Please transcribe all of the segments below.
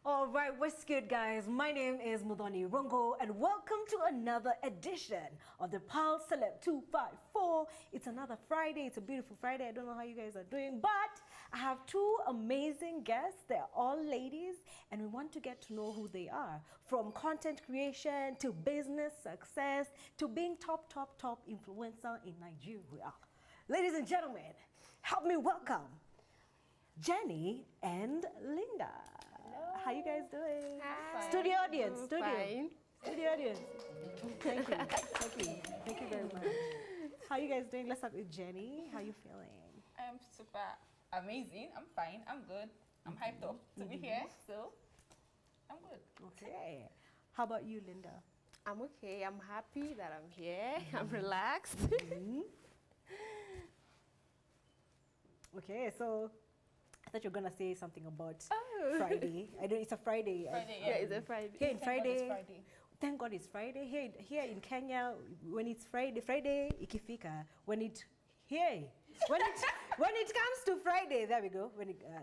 All right, what's good, guys? My name is Mudoni Rongo, and welcome to another edition of the Pal Celeb 254. It's another Friday. It's a beautiful Friday. I don't know how you guys are doing, but I have two amazing guests. They're all ladies, and we want to get to know who they are. From content creation to business success to being top influencer in Nigeria. Ladies and gentlemen, help me welcome Jenni and Linda. Hello. How you guys doing? Hi. Studio audience, Fine. studio audience. Thank you, thank you very much. How you guys doing? Let's start with Jenni. How you feeling? I'm super amazing. I'm fine. I'm good. I'm hyped up to be here, so I'm good. Okay. How about you, Linda? I'm okay. I'm happy that I'm here. I'm relaxed. Okay, so I thought you were gonna say something about Friday. I know it's a Friday. Friday, Yeah, it's a Friday. Here in Thank God Friday. it's Friday. Thank God it's Friday. Here in Kenya, when it's Friday ikifika. When it comes to Friday, there we go.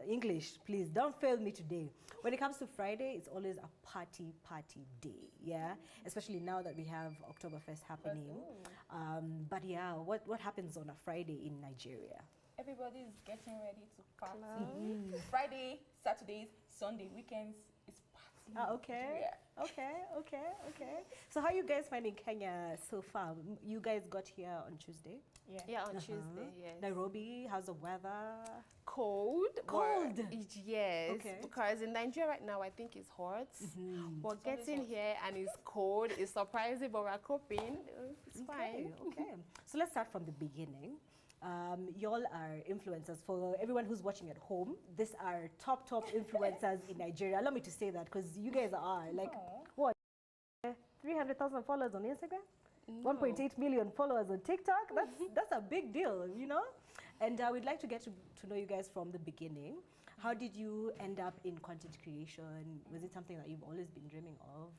English, please don't fail me today. When it comes to Friday, it's always a party day. Yeah, especially now that we have Oktoberfest happening. But yeah, what happens on a Friday in Nigeria? Everybody's getting ready to party. Friday, Saturdays, Sunday, weekends, it's party. Okay. Yeah. Okay. So how you guys finding Kenya so far? You guys got here on Tuesday. Yeah, on Tuesday, yes. Nairobi, how's the weather? Cold. Cold? Yes. Okay. Because in Nigeria right now, I think it's hot. But getting hot. here and it's cold, it's surprising, but we're coping. It's fine. Okay. So let's start from the beginning. Y'all are influencers. For everyone who's watching at home, these are top influencers in Nigeria. Allow me to say that because you guys are like, what, 300,000 followers on Instagram? No. 1.8 million followers on TikTok. That's a big deal, you know? And we'd like to get to know you guys from the beginning. How did you end up in content creation? Was it something that you've always been dreaming of?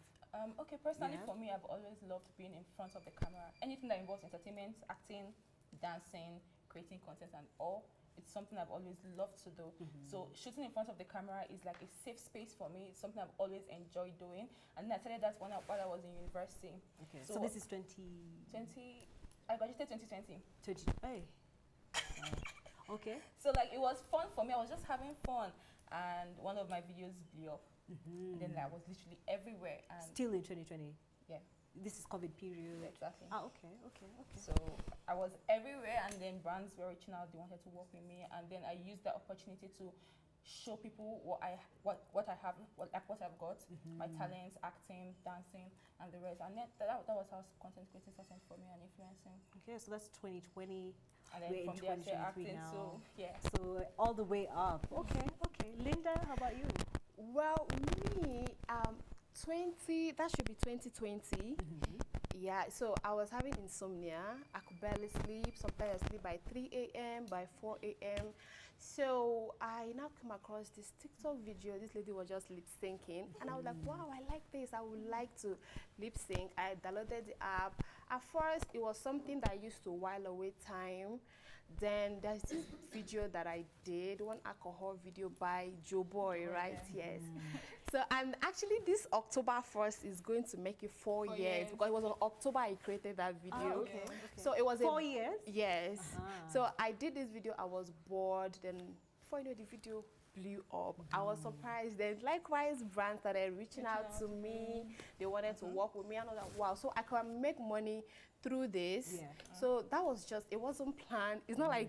Okay, personally for me, I've always loved being in front of the camera. Anything that involves entertainment, acting, dancing, creating content and all, it's something I've always loved to do. So shooting in front of the camera is like a safe space for me. It's something I've always enjoyed doing. And then I started that while I was in university. Okay, so this is 20, I graduated 2020. 20. Hey. Okay. So like it was fun for me. I was just having fun, and one of my videos blew up. And then I was literally everywhere. And Still in 2020. yeah, This is COVID period. exactly. Okay. So I was everywhere, and then brands were reaching out. They wanted to work with me, and then I used that opportunity to show people what I have, what I've got, my talents, acting, dancing, and the rest. And that was how content creating started for me and influencing. Okay, so that's 2020. And then We're from in there, I started 2023 acting. now. So yeah. So all the way up. Okay. Linda, how about you? Well, me, that should be 2020. Yeah, so I was having insomnia. I could barely sleep. Sometimes I sleep by 3 a.m., by 4 a.m. So I now came across this TikTok video. This lady was just lip syncing. And I was like, wow, I like this. I would like to lip sync. I downloaded the app. At first, it was something that I used to while away time. Then there's this video that I did, one alcohol video by Joe Boy, right? Yes. So, and actually this October 1st is going to make it 4 years because it was on October I created that video. Okay. So it was 4 years? Yes. So I did this video, I was bored, then before you know the video blew up. I was surprised. Then likewise brands started reaching out to me. They wanted to work with me, and I was like, wow, so I can make money through this. So that was just, it wasn't planned. It's not like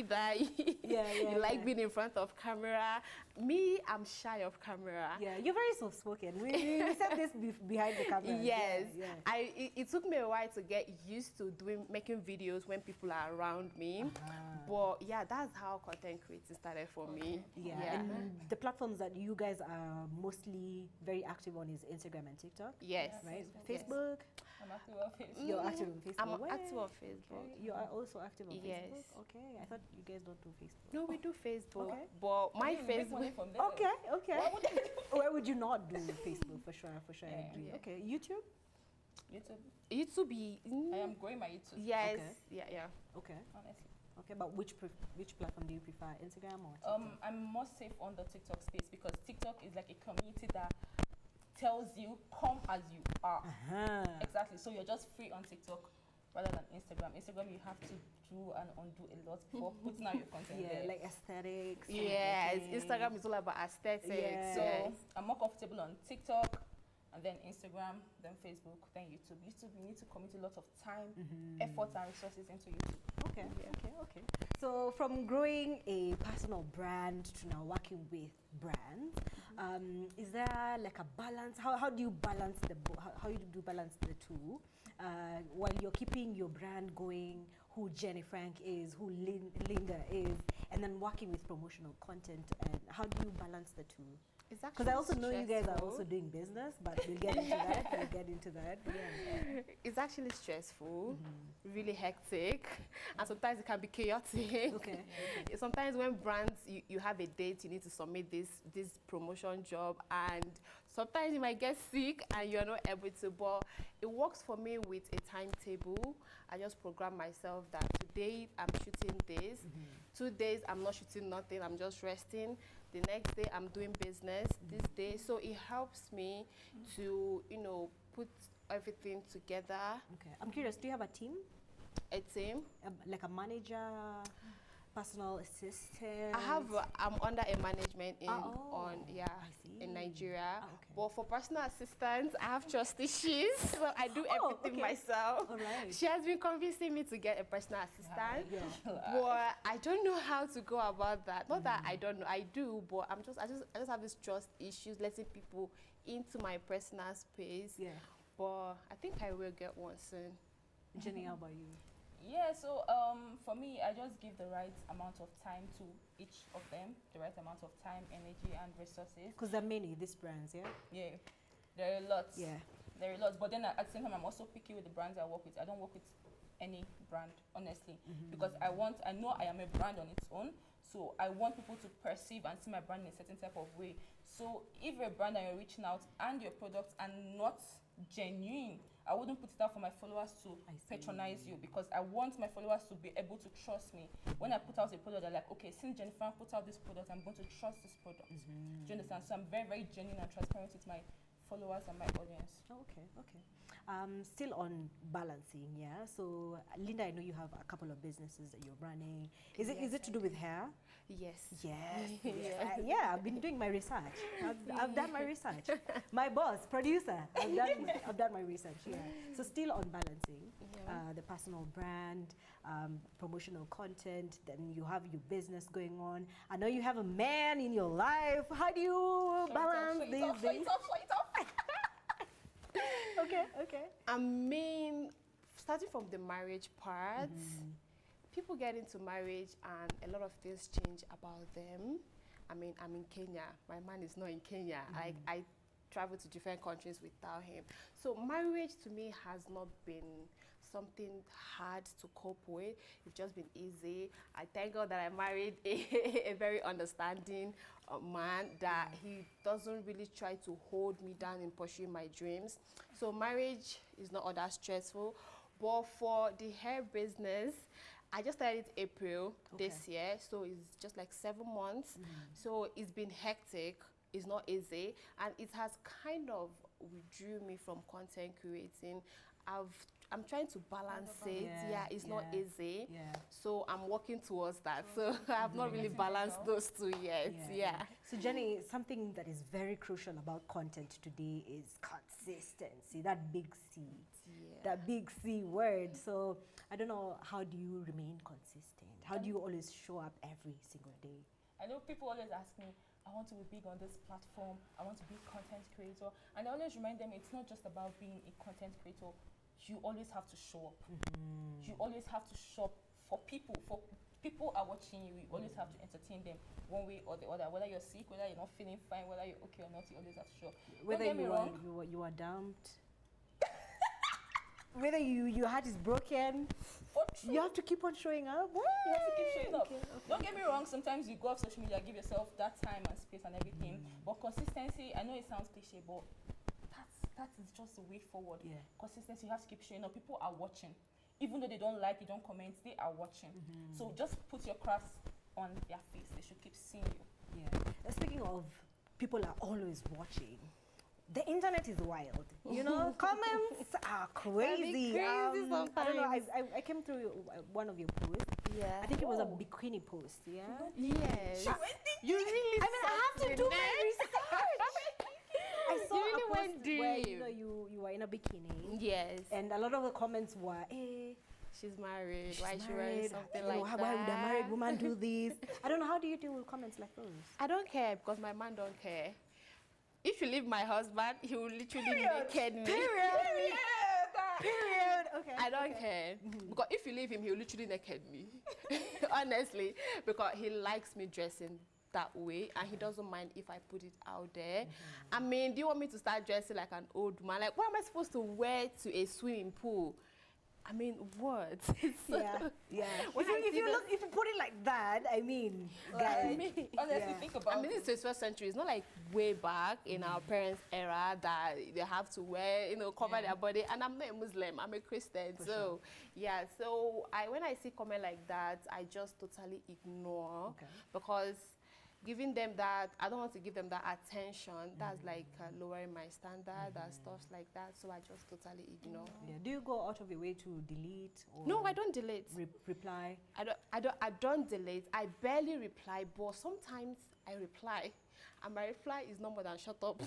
that you like being in front of camera. Me, I'm shy of camera. Yeah, you're very soft-spoken. We said this behind the camera. Yes. Yeah. It took me a while to get used to making videos when people are around me. But yeah, that's how content creating started for me. Yeah. And the platforms that you guys are mostly very active on is Instagram and TikTok. Yes. Right? Yes. Facebook. I'm active on Facebook. You're active on Facebook. I'm active on Facebook. Okay. You are also active on Yes. Facebook. Okay. I thought you guys don't do Facebook. No, we do Facebook. Okay. But my Make money Facebook. from there. Okay. Why would you not do Facebook? For sure, I agree. Yeah. Okay. YouTube. YouTube. I am growing my YouTube. Yes. Okay. Yeah. Okay. Honestly. Okay, but which platform do you prefer, Instagram or TikTok? I'm more safe on the TikTok space because TikTok is like a community that tells you come as you are. Exactly. So you're just free on TikTok rather than Instagram. Instagram, you have to do and undo a lot before putting out your content there. Like aesthetics. Yes, Instagram is all about aesthetics. Yeah. So I'm more comfortable on TikTok, and then Instagram, then Facebook, then YouTube. YouTube, you need to commit a lot of time, effort, and resources into YouTube. Okay. So from growing a personal brand to now working with brands, is there like a balance? How do you balance how you do balance the two while you're keeping your brand going? Who Jenni Frank is, who Linda is, and then working with promotional content, and how do you balance the two? Because I also know you guys are also doing business, but we'll get into that. Yeah. It's actually stressful, really hectic, and sometimes it can be chaotic. Okay. Sometimes when brands, you have a date, you need to submit this promotion job, and sometimes you might get sick and you're not able to, but it works for me with a timetable. I just program myself that today I'm shooting this, 2 days I'm not shooting nothing, I'm just resting. The next day I'm doing business, this day. So it helps me to, put everything together. Okay. I'm curious, do you have a team? A team? Like a manager, personal assistant? I'm under a management in I see. in Nigeria. Okay. But for personal assistance, I have trust issues, so I do everything myself. All right. She has been convincing me to get a personal assistant, Yeah. but I don't know how to go about that. Not that I don't know, I do, but I just have these trust issues, letting people into my personal space. Yeah. But I think I will get one soon. Jenni, how about you? Yeah, so for me, I just give the right amount of time to each of them, the right amount of time, energy, and resources. Because there are many, these brands, yeah? Yeah, there are lots. Yeah. There are lots, but then at the same time, I'm also picky with the brands I work with. I don't work with any brand, honestly, because I know I am a brand on its own, so I want people to perceive and see my brand in a certain type of way. So if you're a brand and you're reaching out and your products are not genuine, I wouldn't put it out for my followers to patronize you, because I want my followers to be able to trust me. When I put out a product, they're like, okay, since Jenni Frank put out this product, I'm going to trust this product. Do you understand? So I'm very, very genuine and transparent with my followers and my audience. Okay. Still on balancing, yeah. So Linda, I know you have a couple of businesses that you're running. Is it to do with hair? Yes. Yes. Yeah, I've been doing my research. I've done my research. My boss, producer, I've done my research. Yeah. So still on balancing, the personal brand, promotional content. Then you have your business going on. I know you have a man in your life. How do you balance these things? Okay. I mean, starting from the marriage part, people get into marriage and a lot of things change about them. I mean, I'm in Kenya. My man is not in Kenya. I travel to different countries without him. So marriage to me has not been something hard to cope with. It's just been easy. I thank God that I married a very understanding man, that he doesn't really try to hold me down in pursuing my dreams. So marriage is not all that stressful. But for the hair business, I just started April this year, so it's just like 7 months. So it's been hectic. It's not easy, and it has kind of withdrew me from content creating. I'm trying to balance it. Yeah, it's not easy. Yeah. So I'm working towards that. So I have not really balanced those two yet. Yeah. So Jenni, something that is very crucial about content today is consistency. That big C. That big C word. So I don't know, how do you remain consistent? How do you always show up every single day? I know people always ask me, I want to be big on this platform. I want to be a content creator. And I always remind them, it's not just about being a content creator. You always have to show up. You always have to show up for people. For people are watching you. You always have to entertain them one way or the other. Whether you're sick, whether you're not feeling fine, whether you're okay or not, you always have to show up. Whether you are dumped, whether your heart is broken, you have to keep on showing up. You have to keep showing up. Don't get me wrong, sometimes you go off social media, give yourself that time and space and everything. But consistency, I know it sounds cliche, but that is just the way forward. Consistency, you have to keep showing up. People are watching. Even though they don't like, they don't comment, they are watching. So just put your crafts on their face. They should keep seeing you. Speaking of people are always watching. The internet is wild, you know. Comments are crazy. crazy I don't know. sometimes. I came through one of your posts. Yeah. I think it was a bikini post. Yeah. Yes. You really. I mean, I have to do my research. I saw You really a post went where deep. you know you were in a bikini, Yes. and a lot of the comments were, She's married. Why is she married, wearing something you like know, that? why would a married woman do this? I don't know. How do you deal with comments like those? I don't care because my man don't care. If you leave my husband, he will literally naked me. Period. Okay. I don't care because if you leave him, he will literally naked me. Honestly, because he likes me dressing that way and he doesn't mind if I put it out there. I mean, do you want me to start dressing like an old man? Like, what am I supposed to wear to a swimming pool? I mean, what? Yeah. When If you put it like that, I mean, guys. Honestly, think about I mean, it's 21st century. It's not like way back in our parents' era that they have to wear, you know, cover their body. And I'm not a Muslim. I'm a Christian. So, yeah. So, when I see comment like that, I just totally ignore because giving them that, I don't want to give them that attention. That's like lowering my standard and stuff like that. So I just totally ignore. Yeah. Do you go out of your way to delete or No, I don't delete. reply? I don't delete. I barely reply, but sometimes I reply. And my reply is no more than shut up.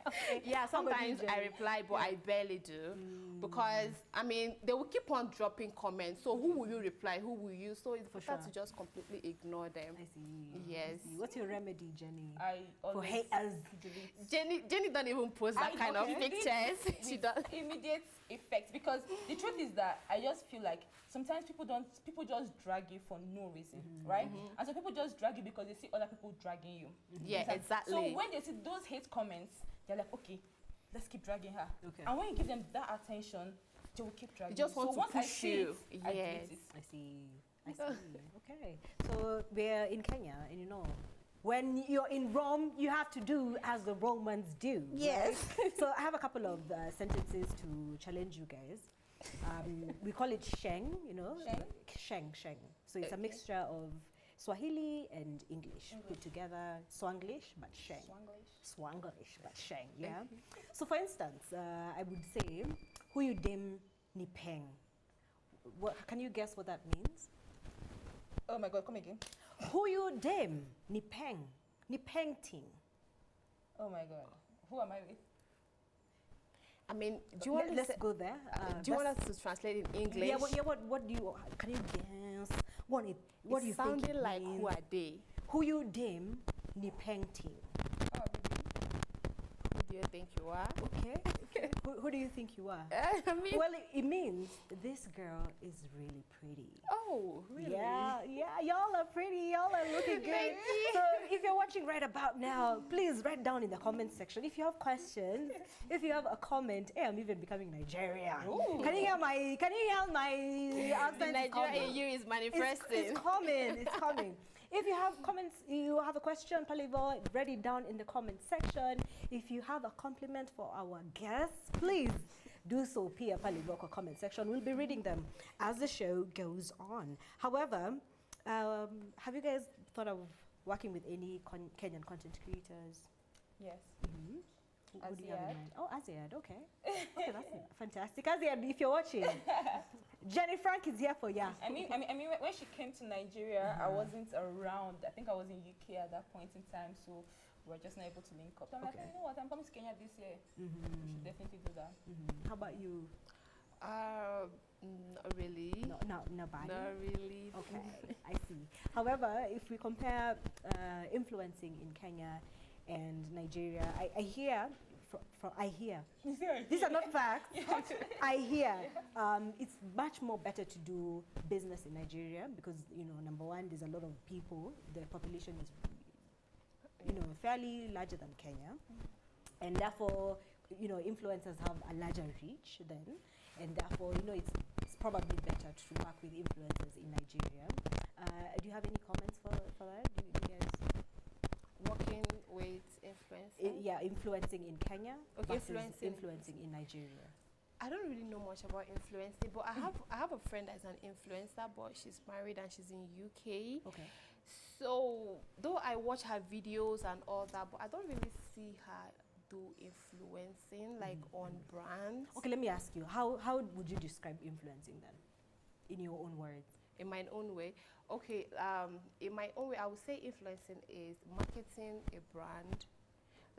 Okay. Yeah, How about you, sometimes I Jenni? reply, but I barely do. Because, I mean, they will keep on dropping comments. So who will you reply? Who will you? So it's better to just completely ignore them. I see. Yes. I see. What's your remedy, Jenny? I For always haters. Jenny don't even post that kind of pictures. She does. Immediate effect, because the truth is that I just feel like sometimes people just drag you for no reason, right? And so people just drag you because they see other people dragging you. Yeah, exactly. So when they see those hate comments, they're like, okay, let's keep dragging her. Okay. And when you give them that attention, they will keep dragging. They just you. want so to once I push see you. it, I delete Yes. it. I see. Okay. So we're in Kenya, and you know, when you're in Rome, you have to do as the Romans do. Yes. Right? So I have a couple of sentences to challenge you guys. We call it sheng, you know. Sheng. So it's a mixture of Swahili and English put together. Swanglish, but sheng. Swanglish, but sheng. Yeah. So for instance, I would say, "Huyu dem ni peng." What, can you guess what that means? Oh my God, come again. Huyu dem ni peng. Ni peng ting. Oh my God. Who am I with? I mean, do you want Let's go there. do you want us to translate in English? Yeah, what do you, can you guess? What do you think sounded it like means? who are they? Huyu dem ni peng ting. Oh, Who do you think you are? Okay. Who do you think you are? I mean, Well, it means this girl is really pretty. oh, really? Yeah, y'all are pretty, y'all are looking good. So if you're watching right about now, please write down in the comment section. If you have questions, if you have a comment, hey, I'm even becoming Nigerian. Can you hear my The accent? Nigeria in you is manifesting. It's coming. If you have comments, you have a question, Palivo, write it down in the comment section. If you have a compliment for our guests, please do so via Palivo comment section. We'll be reading them as the show goes on. However, have you guys thought of working with any Kenyan content creators? yes. Who do you have in Aziad. mind? Oh, Aziad, okay. Okay, that's fantastic. Aziad, if you're watching, Jenny Frank is here for you. I mean, when she came to Nigeria, I wasn't around. I think I was in UK at that point in time, so we were just not able to link up. I'm like, you know what? I'm coming to Kenya this year. We should definitely do that. How about you? Not really. Nobody. Not really. Okay, I see. However, if we compare influencing in Kenya and Nigeria, I hear. These are not facts. I hear it's much more better to do business in Nigeria because, you know, number one, there's a lot of people. The population is, you know, fairly larger than Kenya, and therefore, you know, influencers have a larger reach then, and therefore, you know, it's probably better to work with influencers in Nigeria. Do you have any comments for that? Do you guys? Working with influencers. Yeah, influencing in Kenya versus influencing. influencing in Nigeria. I don't really know much about influencing, but I have a friend that's an influencer, but she's married and she's in UK. Okay. So though I watch her videos and all that, but I don't really see her do influencing like on brands. Okay, let me ask you, how would you describe influencing then, in your own words? In my own way, okay. In my own way, I would say influencing is marketing a brand.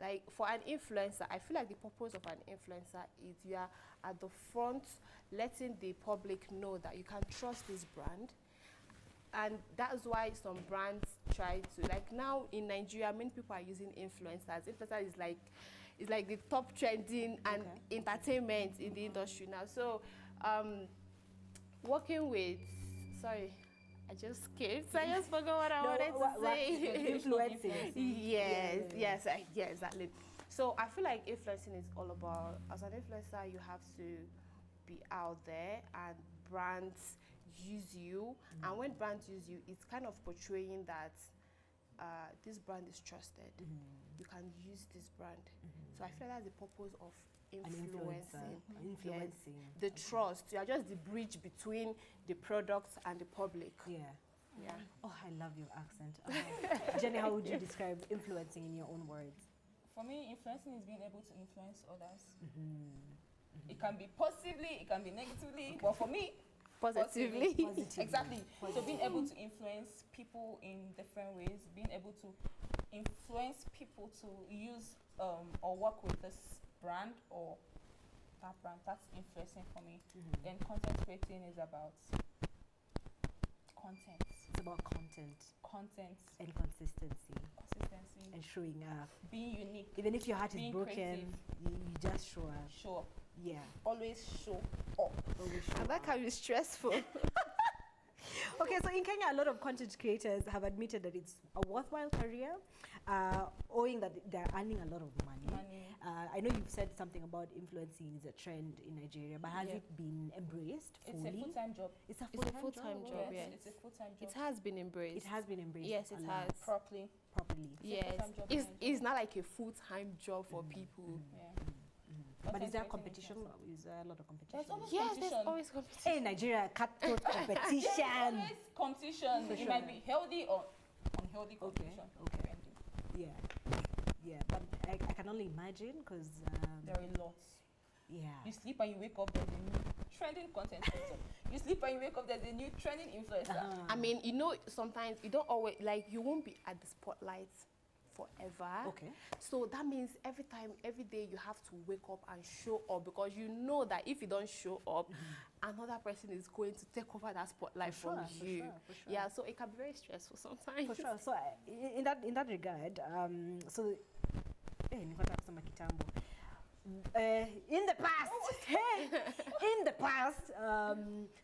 Like for an influencer, I feel like the purpose of an influencer is you are at the front, letting the public know that you can trust this brand. And that's why some brands try to, like now in Nigeria, many people are using influencers. Influencer is like the top trending and entertainment in the industry now. So working with, sorry, I just skipped. I just forgot what I wanted to say. Influencing. Yes, exactly. So I feel like influencing is all about, as an influencer, you have to be out there and brands use you. And when brands use you, it's kind of portraying that this brand is trusted. You can use this brand. So I feel like that's the purpose of influencing. Influencing. Yes. The trust. You are just the bridge between the product and the public. Yeah. Yeah. Oh, I love your accent. Jenny, how would you describe influencing in your own words? For me, influencing is being able to influence others. It can be positively, it can be negatively, but for me, Positively. Exactly. So being able to influence people in different ways, being able to influence people to use or work with this brand or that brand, that's influencing for me. Then content creating is about content. It's about content. Content. And consistency. Consistency. And showing up. Being unique. Even if your heart is Being broken, you just show up. Show up. Yeah. Always show up. Always show And that up. can be stressful. Okay, so in Kenya, a lot of content creators have admitted that it's a worthwhile career, owing that they're earning a lot of money. I know you've said something about influencing is a trend in Nigeria, but has it been embraced fully? It's a full-time job. It's a It's a full-time full-time job. job, Yes, yes. it's a full-time job. It has been embraced. It has been embraced. Yes, it a lot. has. Properly. Properly. Yes. full-time job It's, in it's not like a full-time job for people. Yeah. But is there Content creating competition? Is there a lot of competition? There's always Yes, competition. there's always competition. Hey, Nigeria, cutthroat competition. Always competition. For It sure. might be healthy or unhealthy competition. Okay. Yeah. Yeah, but I can only imagine because There are lots. yeah. You sleep and you wake up, there's a new trending content creator. You sleep and you wake up, there's a new trending influencer. I mean, you know, sometimes you don't always, like, you won't be at the spotlight forever. Okay. So that means every time, every day, you have to wake up and show up, because you know that if you don't show up, another person is going to take over that spotlight For from sure, you. for sure. Yeah, so it can be very stressful sometimes. For sure. So in that regard, so nilikuwa kusema kitambo. In the past, in the past,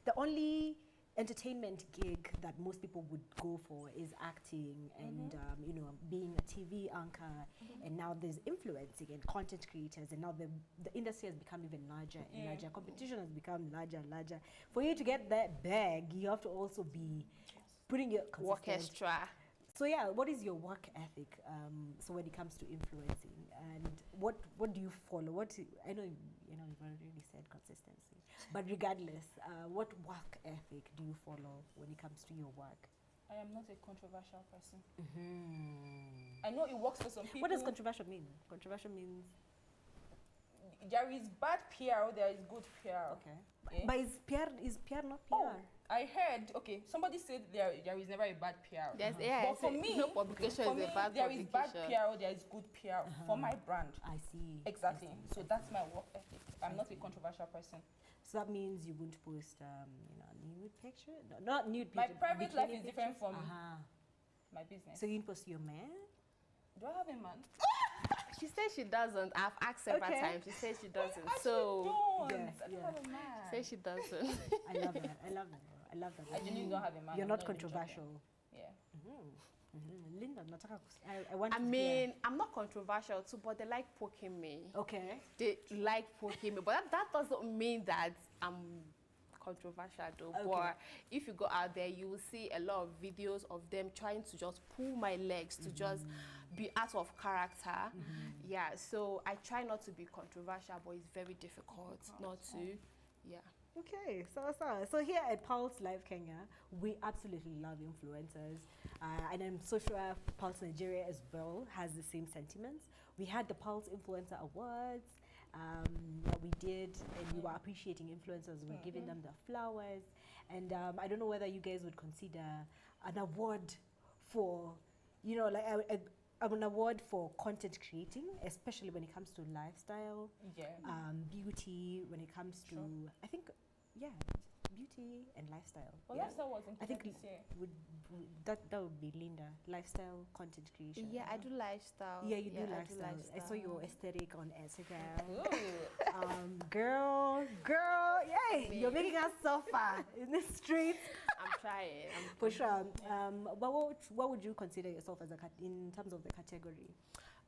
the only entertainment gig that most people would go for is acting and being a TV anchor, and now there's influencing and content creators, and now the industry has become even larger and larger. Competition has become larger and larger. For you to get that bag, you have to also be putting your Work consistent. extra. So yeah, what is your work ethic? So when it comes to influencing, and what do you follow? I know you've already said consistency, but regardless, what work ethic do you follow when it comes to your work? I am not a controversial person. I know it works for some people. What does controversial mean? Controversial means there is bad PR, there is good PR. okay, Yeah. but is PR not PR? Oh, I heard. Okay, somebody said there is never a bad PR. Yes, yeah, But for me, no publication for is me, a bad there is publication. bad PR, there is good PR for my brand. I see. Exactly. I see. So that's my work ethic. I'm not a controversial person. So that means you won't post nude picture? No, not nude My picture. private life bikini is different pictures? from my business. So you didn't post your man? Do I have a man? She says she doesn't. I've asked several Okay. times. She says she doesn't. I So don't. Yeah, I don't yeah. have a man. she says she doesn't. I love that. I love that. I love that. I genuinely don't have a man. You're I'm not even joking. controversial. Yeah. Linda, nataka I want I to mean, I'm not controversial too, but they like poking me. hear. Okay. They like poking me, but that doesn't mean that I'm controversial though. Okay. But if you go out there, you will see a lot of videos of them trying to just pull my legs to just be out of character. Yeah, so I try not to be controversial, but it's very difficult not to. Yeah. Okay, so here at Pulse Live Kenya, we absolutely love influencers, and I'm so sure Pulse Nigeria as well has the same sentiments. We had the Pulse Influencer Awards that we did, and we were appreciating influencers. We're giving them their flowers, and I don't know whether you guys would consider an award for, you know, like an award for content creating, especially when it comes to lifestyle, beauty, when it comes to, I think, beauty and lifestyle. Well, lifestyle was I think included this year. that would be Linda, lifestyle content creation. Yeah, I do lifestyle. Yeah, you do I lifestyle. I saw your aesthetic on Instagram. Ooh. Girl, yay! You're making us suffer in the streets. I'm trying. For sure. What would you consider yourself as in terms of the category?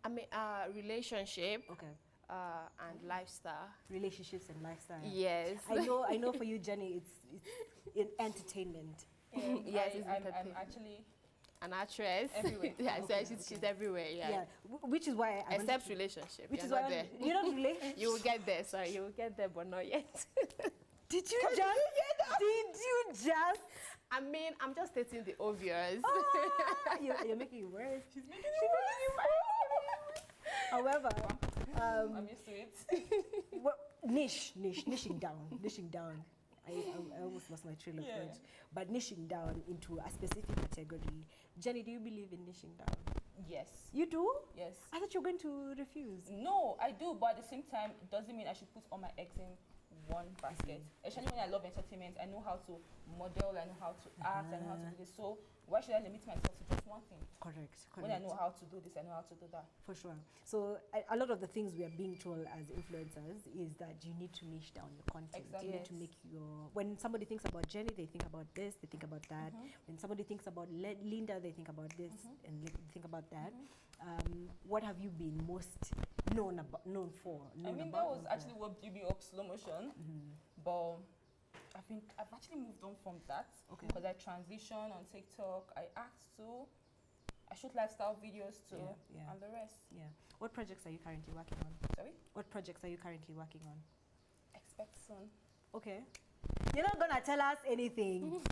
I mean, relationship. Okay. And lifestyle. Relationships and lifestyle. Yes. I know for you, Jenny, it's in entertainment. Yes, I'm actually an actress. everywhere. She's everywhere. Yeah. Which is why I Except relationship. Which is You're why not there. you're not related. You will get there. Sorry, you will get there, but not yet. Did you just? I mean, I'm just stating the obvious. You're making it worse. She's making it worse. However, I'm used to it. niching down. I almost lost my trail of thought. But niching down into a specific category. Jenny, do you believe in niching down? Yes. You do? Yes. I thought you were going to refuse. No, I do, but at the same time, it doesn't mean I should put all my eggs in one basket. Especially when I love entertainment, I know how to model, I know how to act, I know how to do this. So why should I limit myself to just one thing? Correct. When I know how to do this, I know how to do that. For sure. So a lot of the things we are being told as influencers is that you need to niche down your content. Exactly. You need to make when somebody thinks about Jenny, they think about this, they think about that. When somebody thinks about Linda, they think about this and they think about that. What have you been most known for? I mean, that was actually what blew me up, slow motion. But I've actually moved on from that because I transitioned on TikTok. I act too. I shoot lifestyle videos too, and the rest. Yeah. What projects are you currently working on? Sorry? What projects are you currently working on? Expect soon. Okay. You're not gonna tell us anything.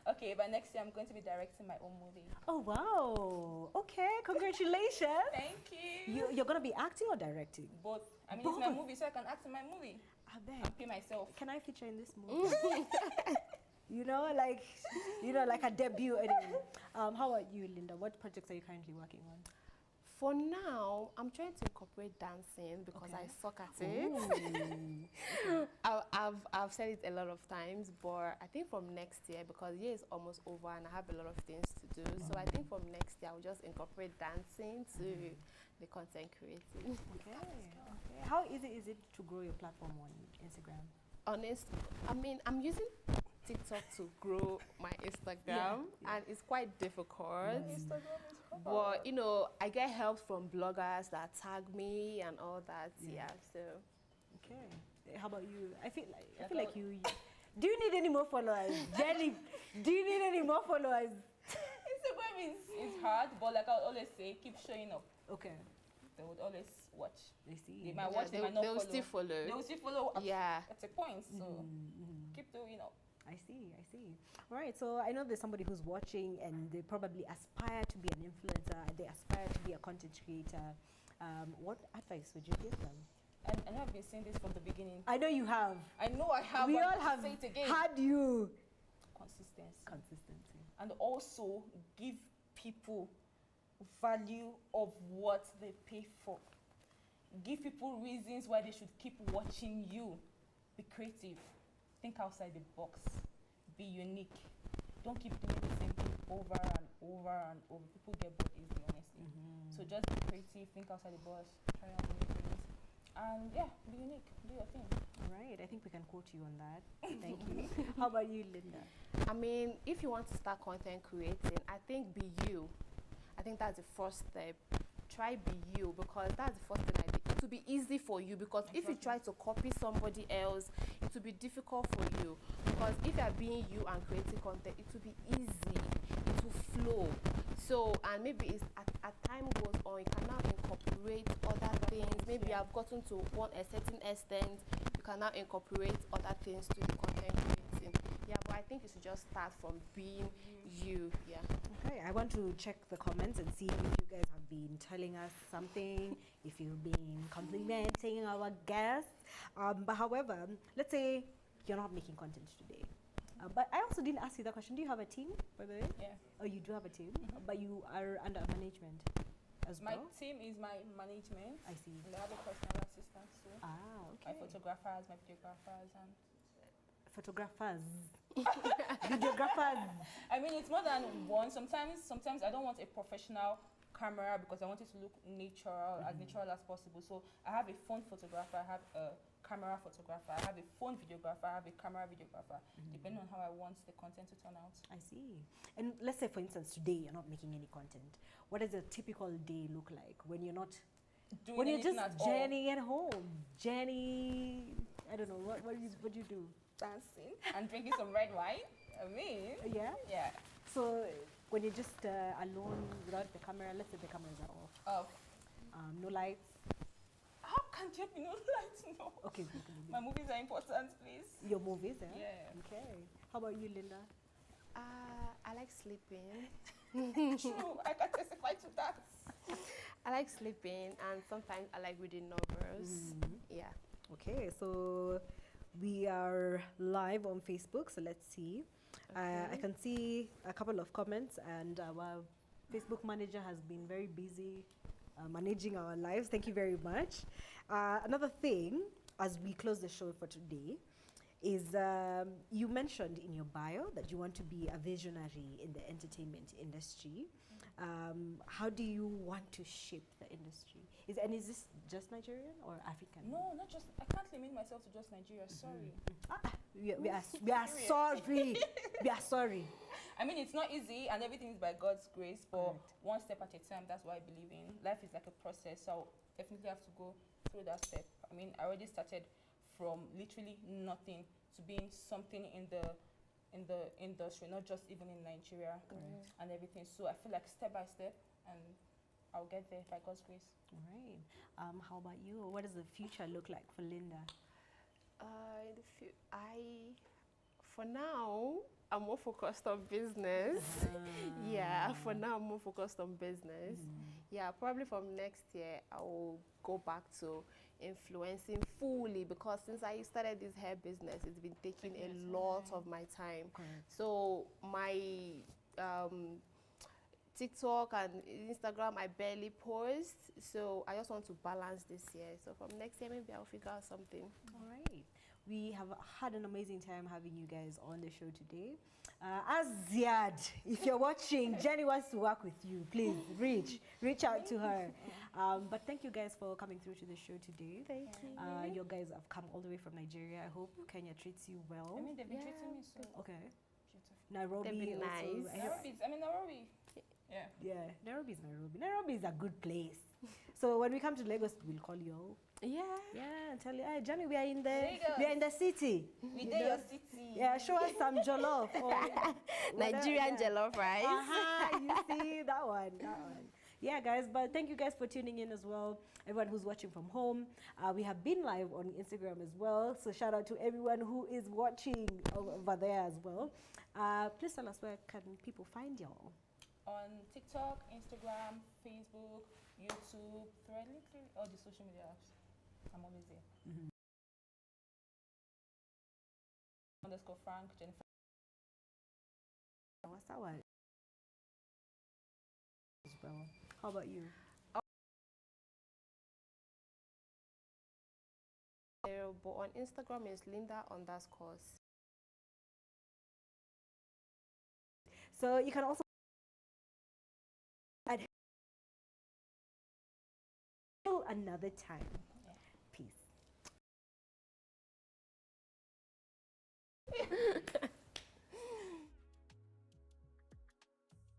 Okay, but next year I'm going to be directing my own movie. Oh wow. Okay, congratulations. Thank you. You're gonna be acting or directing? Both. I mean, it's my movie, so I can act in my movie. I bet. And pay myself. Can I feature in this movie? you know, like a debut. Anyway. How about you, Linda? What projects are you currently working on? For now, I'm trying to incorporate dancing because I suck at it. I've said it a lot of times, but I think from next year, because year is almost over and I have a lot of things to do, so I think from next year I'll just incorporate dancing to the content creating. Okay. How easy is it to grow your platform on Instagram? I mean, I'm using TikTok to grow my Instagram, and it's quite difficult. Instagram is hard. But, you know, I get help from bloggers that tag me and all that. So. Okay. How about you? I feel like you. Do you need any more followers, Jenny? Do you need any more followers? Instagram is hard, but like I always say, keep showing up. Okay. They would always watch. I see. They might watch. They might not They will follow. still follow. They will still follow. At a point. So keep doing up. I see. All right, so I know there's somebody who's watching and they probably aspire to be an influencer, they aspire to be a content creator. What advice would you give them? And I know I've been saying this from the beginning. I know you have. I know I have. We but all I'll have say it again. had you. Consistency. And also give people value of what they pay for. Give people reasons why they should keep watching you. Be creative. Think outside the box. Be unique. Don't keep doing the same thing over and over and over. People get bored easily, honestly. So just be creative. Think outside the box. Try out new things. And be unique. Do your thing. All right. I think we can quote you on that. Thank you. How about you, Linda? I mean, if you want to start content creating, I think be you. I think that's the first step. Try be you, because that's the first thing I did. It will be easy for you, because if you try to copy somebody else, it will be difficult for you. Because if you are being you and creating content, it will be easy. It will flow. So, and maybe it's as time goes on, you can now incorporate other things. Maybe you have gotten to a certain extent, you can now incorporate other things to the content creating. Yeah, but I think you should just start from being you. Yeah. Okay, I want to check the comments and see if you guys have been telling us something, if you've been complimenting our guests. But however, let's say you're not making content today. But I also didn't ask you that question. Do you have a team, by the way? Yeah. Oh, you do have a team, but you are under management as My well? team is my management. I see. And I have a personal assistant too. Ah, My okay. photographers, my videographers, and Photographers. Videographers. I mean, it's more than one. Sometimes I don't want a professional camera because I want it to look natural, as natural as possible. So I have a phone photographer, I have a camera photographer, I have a phone videographer, I have a camera videographer, depending on how I want the content to turn out. I see. And let's say, for instance, today you're not making any content. What does a typical day look like when you're not, Doing when you're anything just at all. Jenny at home? Jenny, I don't know, what do you do? Dancing and drinking some red wine. I mean, Yeah? yeah. So when you're just alone without the camera, let's say the cameras are off, no lights. How can there be no lights? No. Okay, My movies are important, please. your movies, eh? Yeah. Okay. How about you, Linda? I like sleeping. True, I can testify to that. I like sleeping, and sometimes I like reading novels. Yeah. Okay, so we are live on Facebook, so let's see. I can see a couple of comments, and our Facebook manager has been very busy managing our lives. Thank you very much. Another thing, as we close the show for today, is you mentioned in your bio that you want to be a visionary in the entertainment industry. How do you want to shape the industry? Is this just Nigerian or African? No, not just. I can't limit myself to just Nigeria. Sorry. We are sorry. We are sorry. I mean, it's not easy, and everything is by God's grace. But Correct. one step at a time. That's what I believe in. Life is like a process, so I'll definitely have to go through that step. I mean, I already started from literally nothing to being something in the industry, not just even in Nigeria and everything. So I feel like step by step, and I'll get there by God's grace. All right. How about you? What does the future look like for Linda? For now, I'm more focused on business. Yeah, for now, I'm more focused on business. Yeah, probably from next year, I will go back to influencing fully, because since I started this hair business, it's been taking a lot of my time. Correct. So my TikTok and Instagram, I barely post. So I just want to balance this year. So from next year, maybe I'll figure out something. All right. We have had an amazing time having you guys on the show today. As Ziad, if you're watching, Jenny wants to work with you. Please reach out to her. But thank you guys for coming through to the show today. Thank you. You guys have come all the way from Nigeria. I hope Kenya treats you well. I mean, they've been treating me so Okay. beautiful. Nairobi They've been also. nice. Nairobi. Yeah. Yeah, Nairobi is Nairobi. Nairobi is a good place. So when we come to Lagos, we'll call you all. Yeah. Yeah, and tell you, hey, Jenny, we are in Lagos. the city. We You did know? your city. Yeah, show us some jollof. Or Nigerian whatever. jollof rice. You see that one. Yeah, guys, but thank you guys for tuning in as well. Everyone who's watching from home. We have been live on Instagram as well. So shout out to everyone who is watching over there as well. Please tell us, where can people find y'all? On TikTok, Instagram, Facebook, YouTube, Thread, all the social media apps. I'm always there. _Frank, Jennifer. What's that one? As well. How about you? But on Instagram is Linda_. So you can also until another time. Peace.